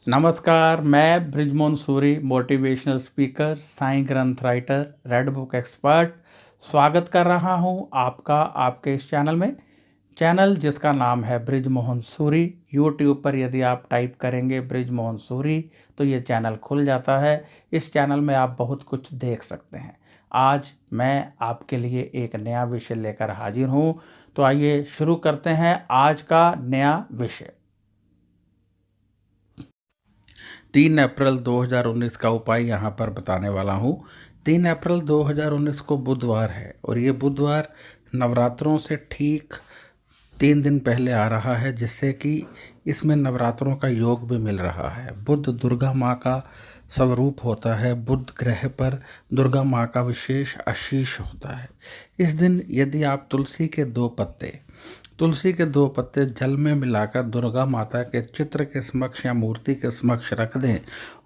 नमस्कार, मैं Brijmohan Suri, motivational speaker, Sai ग्रंथ राइटर, रेड बुक एक्सपर्ट स्वागत कर रहा हूं आपका आपके इस चैनल में। चैनल जिसका नाम है बृजमोहन सूरी। यूट्यूब पर यदि आप टाइप करेंगे बृजमोहन सूरी तो ये चैनल खुल जाता है। इस चैनल में आप बहुत कुछ देख सकते हैं। आज मैं आपके लिए एक नया विषय लेकर हाजिर हूं, तो आइए शुरू करते हैं आज का नया विषय। 3 अप्रैल 2019 का उपाय यहाँ पर बताने वाला हूँ। 3 अप्रैल 2019 को बुधवार है और ये बुधवार नवरात्रों से ठीक 3 दिन पहले आ रहा है, जिससे कि इसमें नवरात्रों का योग भी मिल रहा है। बुध दुर्गा माँ का स्वरूप होता है। बुध ग्रह पर दुर्गा माँ का विशेष आशीष होता है। इस दिन यदि आप तुलसी के दो पत्ते जल में मिलाकर दुर्गा माता के चित्र के समक्ष या मूर्ति के समक्ष रख दें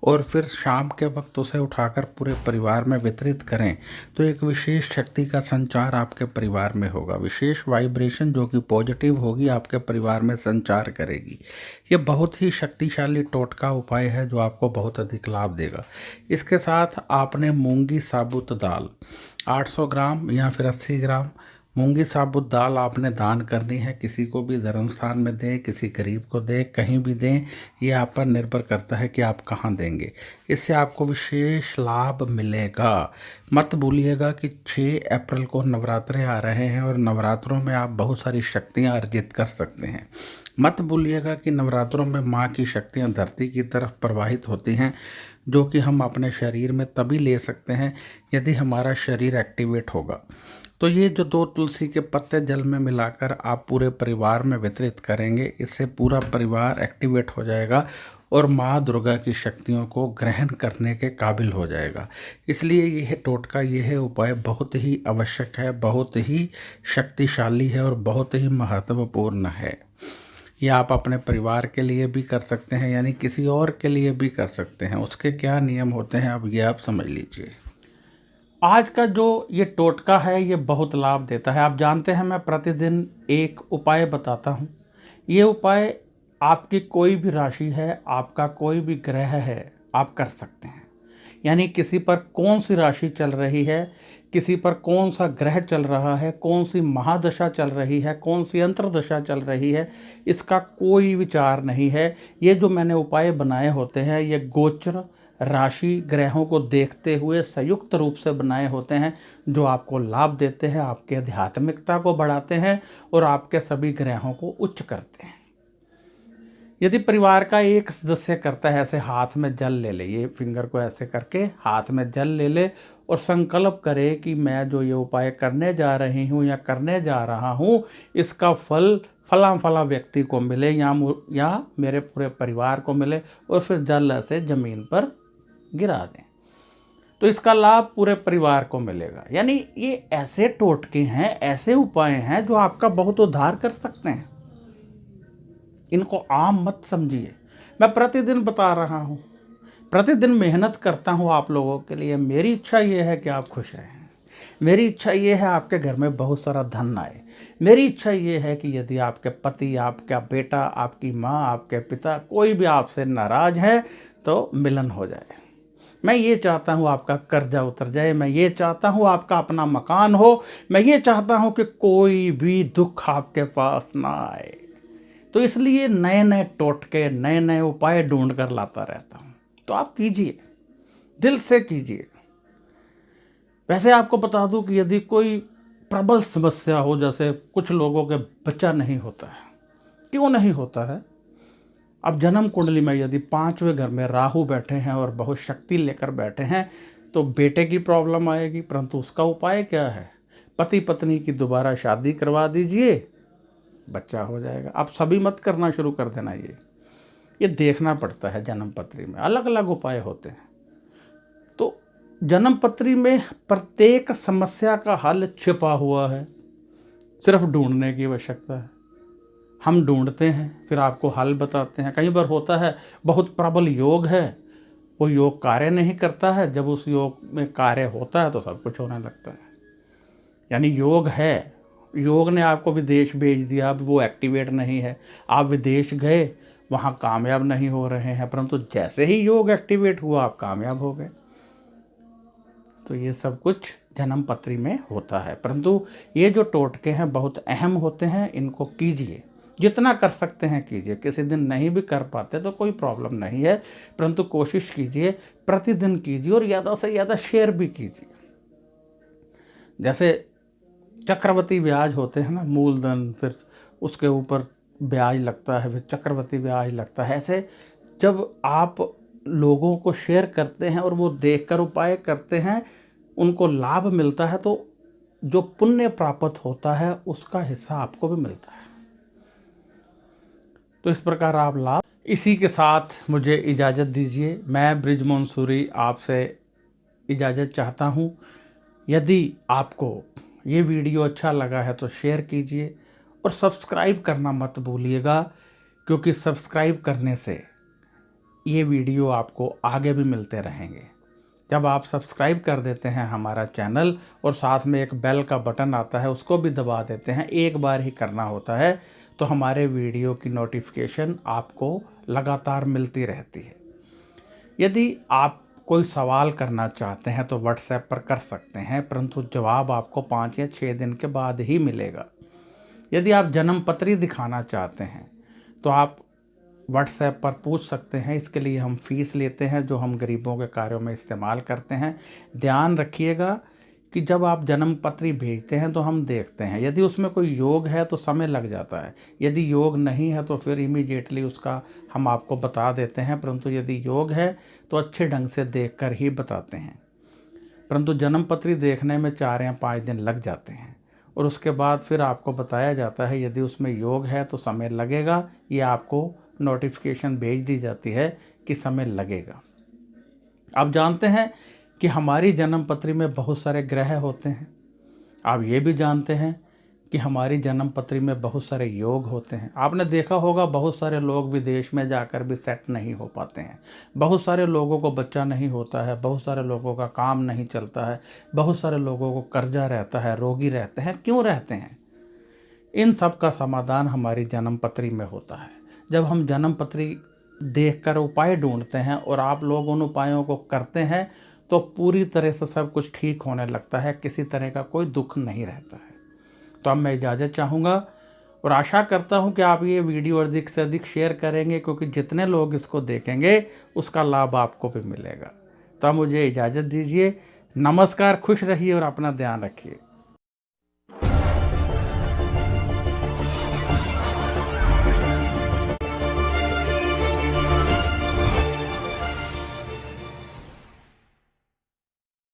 और फिर शाम के वक्त उसे उठाकर पूरे परिवार में वितरित करें, तो एक विशेष शक्ति का संचार आपके परिवार में होगा। विशेष वाइब्रेशन जो कि पॉजिटिव होगी आपके परिवार में संचार करेगी। ये बहुत ही शक्तिशाली टोटका उपाय है जो आपको बहुत अधिक लाभ देगा। इसके साथ आपने मूंगी साबुत दाल 800 ग्राम या फिर 80 ग्राम मूंगी साबुत दाल आपने दान करनी है। किसी को भी धर्म स्थान में दें, किसी गरीब को दें, कहीं भी दें, ये आप पर निर्भर करता है कि आप कहाँ देंगे। इससे आपको विशेष लाभ मिलेगा। मत भूलिएगा कि 6 अप्रैल को नवरात्रे आ रहे हैं और नवरात्रों में आप बहुत सारी शक्तियाँ अर्जित कर सकते हैं। मत भूलिएगा कि नवरात्रों में माँ की शक्तियाँ धरती की तरफ प्रवाहित होती हैं, जो कि हम अपने शरीर में तभी ले सकते हैं यदि हमारा शरीर एक्टिवेट होगा। तो ये जो 2 तुलसी के पत्ते जल में मिलाकर आप पूरे परिवार में वितरित करेंगे, इससे पूरा परिवार एक्टिवेट हो जाएगा और माँ दुर्गा की शक्तियों को ग्रहण करने के काबिल हो जाएगा। इसलिए यह टोटका, यह उपाय बहुत ही आवश्यक है, बहुत ही शक्तिशाली है और बहुत ही महत्वपूर्ण है। यह आप अपने परिवार के लिए भी कर सकते हैं, यानी किसी और के लिए भी कर सकते हैं। उसके क्या नियम होते हैं अब ये आप समझ लीजिए। आज का जो ये टोटका है ये बहुत लाभ देता है। आप जानते हैं मैं प्रतिदिन एक उपाय बताता हूँ। ये उपाय आपकी कोई भी राशि है, आपका कोई भी ग्रह है, आप कर सकते हैं। यानी किसी पर कौन सी राशि चल रही है, किसी पर कौन सा ग्रह चल रहा है, कौन सी महादशा चल रही है, कौन सी अंतर्दशा चल रही है, इसका कोई विचार नहीं है। ये जो मैंने उपाय बनाए होते हैं ये गोचर राशि ग्रहों को देखते हुए संयुक्त रूप से बनाए होते हैं, जो आपको लाभ देते हैं, आपके आध्यात्मिकता को बढ़ाते हैं और आपके सभी ग्रहों को उच्च करते हैं। यदि परिवार का एक सदस्य करता है ऐसे हाथ में जल ले ले, ये फिंगर को ऐसे करके हाथ में जल ले ले और संकल्प करे कि मैं जो ये उपाय करने जा रही हूँ या करने जा रहा हूँ, इसका फल फला फला व्यक्ति को मिले या मेरे पूरे परिवार को मिले, और फिर जल ऐसे ज़मीन पर गिरा दें, तो इसका लाभ पूरे परिवार को मिलेगा। यानी ये ऐसे टोटके हैं, ऐसे उपाय हैं जो आपका बहुत उद्धार कर सकते हैं। इनको आम मत समझिए। मैं प्रतिदिन बता रहा हूँ, प्रतिदिन मेहनत करता हूँ आप लोगों के लिए। मेरी इच्छा ये है कि आप खुश रहें। मेरी इच्छा ये है आपके घर में बहुत सारा धन आए। मेरी इच्छा ये है कि यदि आपके पति, आपका बेटा, आपकी माँ, आपके पिता कोई भी आपसे नाराज़ है तो मिलन हो जाए। मैं ये चाहता हूँ आपका कर्जा उतर जाए। मैं ये चाहता हूँ आपका अपना मकान हो। मैं ये चाहता हूँ कि कोई भी दुख आपके पास ना आए। तो इसलिए नए नए टोटके, नए नए उपाय ढूंढ कर लाता रहता हूँ। तो आप कीजिए, दिल से कीजिए। वैसे आपको बता दूं कि यदि कोई प्रबल समस्या हो, जैसे कुछ लोगों के बच्चा नहीं होता है, क्यों नहीं होता है? अब जन्म कुंडली में यदि 5वें घर में राहु बैठे हैं और बहुत शक्ति लेकर बैठे हैं तो बेटे की प्रॉब्लम आएगी। परंतु उसका उपाय क्या है? पति पत्नी की दोबारा शादी करवा दीजिए, बच्चा हो जाएगा। आप सभी मत करना शुरू कर देना। ये देखना पड़ता है। जन्म पत्री में अलग अलग उपाय होते हैं। तो जन्म पत्री में प्रत्येक समस्या का हल छिपा हुआ है, सिर्फ ढूंढने की आवश्यकता है। हम ढूंढते हैं, फिर आपको हल बताते हैं। कई बार होता है बहुत प्रबल योग है, वो योग कार्य नहीं करता है। जब उस योग में कार्य होता है तो सब कुछ होने लगता है। यानी योग है, योग ने आपको विदेश भेज दिया, अब वो एक्टिवेट नहीं है। आप विदेश गए, वहाँ कामयाब नहीं हो रहे हैं, परंतु जैसे ही योग एक्टिवेट हुआ आप कामयाब हो गए। तो ये सब कुछ जन्म पत्री में होता है, परंतु ये जो टोटके हैं बहुत अहम होते हैं, इनको कीजिए, जितना कर सकते हैं कीजिए। किसी दिन नहीं भी कर पाते तो कोई प्रॉब्लम नहीं है, परंतु कोशिश कीजिए, प्रतिदिन कीजिए और ज़्यादा से ज़्यादा शेयर भी कीजिए। जैसे चक्रवृद्धि ब्याज होते हैं ना, मूलधन, फिर उसके ऊपर ब्याज लगता है, फिर चक्रवृद्धि ब्याज लगता है। ऐसे जब आप लोगों को शेयर करते हैं और वो देखकर उपाय करते हैं, उनको लाभ मिलता है, तो जो पुण्य प्राप्त होता है उसका हिस्सा आपको भी मिलता है। तो इस प्रकार आप लाभ। इसी के साथ मुझे इजाज़त दीजिए। मैं बृजमोहन सूरी आपसे इजाज़त चाहता हूँ। यदि आपको ये वीडियो अच्छा लगा है तो शेयर कीजिए और सब्सक्राइब करना मत भूलिएगा, क्योंकि सब्सक्राइब करने से ये वीडियो आपको आगे भी मिलते रहेंगे। जब आप सब्सक्राइब कर देते हैं हमारा चैनल और साथ में एक बेल का बटन आता है, उसको भी दबा देते हैं, एक बार ही करना होता है, तो हमारे वीडियो की नोटिफिकेशन आपको लगातार मिलती रहती है। यदि आप कोई सवाल करना चाहते हैं तो व्हाट्सएप पर कर सकते हैं, परंतु जवाब आपको 5 या 6 दिन के बाद ही मिलेगा। यदि आप जन्म पत्री दिखाना चाहते हैं तो आप व्हाट्सएप पर पूछ सकते हैं। इसके लिए हम फीस लेते हैं, जो हम गरीबों के कार्यों में इस्तेमाल करते हैं। ध्यान रखिएगा कि जब आप जन्म पत्री भेजते हैं तो हम देखते हैं, यदि उसमें कोई योग है तो समय लग जाता है, यदि योग नहीं है तो फिर इमीडिएटली उसका हम आपको बता देते हैं, परंतु यदि योग है तो अच्छे ढंग से देखकर ही बताते हैं। परंतु जन्म पत्री देखने में 4 या 5 दिन लग जाते हैं और उसके बाद फिर आपको बताया जाता है, यदि उसमें योग है तो समय लगेगा, ये आपको नोटिफिकेशन भेज दी जाती है कि समय लगेगा। आप जानते हैं कि हमारी जन्म पत्री में बहुत सारे ग्रह होते हैं। आप ये भी जानते हैं कि हमारी जन्म पत्री में बहुत सारे योग होते हैं। आपने देखा होगा बहुत सारे लोग विदेश में जाकर भी सेट नहीं हो पाते हैं, बहुत सारे लोगों को बच्चा नहीं होता है, बहुत सारे लोगों का काम नहीं चलता है, बहुत सारे लोगों को कर्जा रहता है, रोगी रहते हैं। क्यों रहते हैं? इन सब का समाधान हमारी जन्म पत्री में होता है। जब हम जन्म पत्री देखकर उपाय ढूंढते हैं और आप लोग उन उपायों को करते हैं तो पूरी तरह से सब कुछ ठीक होने लगता है, किसी तरह का कोई दुख नहीं रहता है। तो अब मैं इजाज़त चाहूँगा और आशा करता हूँ कि आप ये वीडियो अधिक से अधिक शेयर करेंगे, क्योंकि जितने लोग इसको देखेंगे उसका लाभ आपको भी मिलेगा। तो अब मुझे इजाज़त दीजिए। नमस्कार, खुश रहिए और अपना ध्यान रखिए।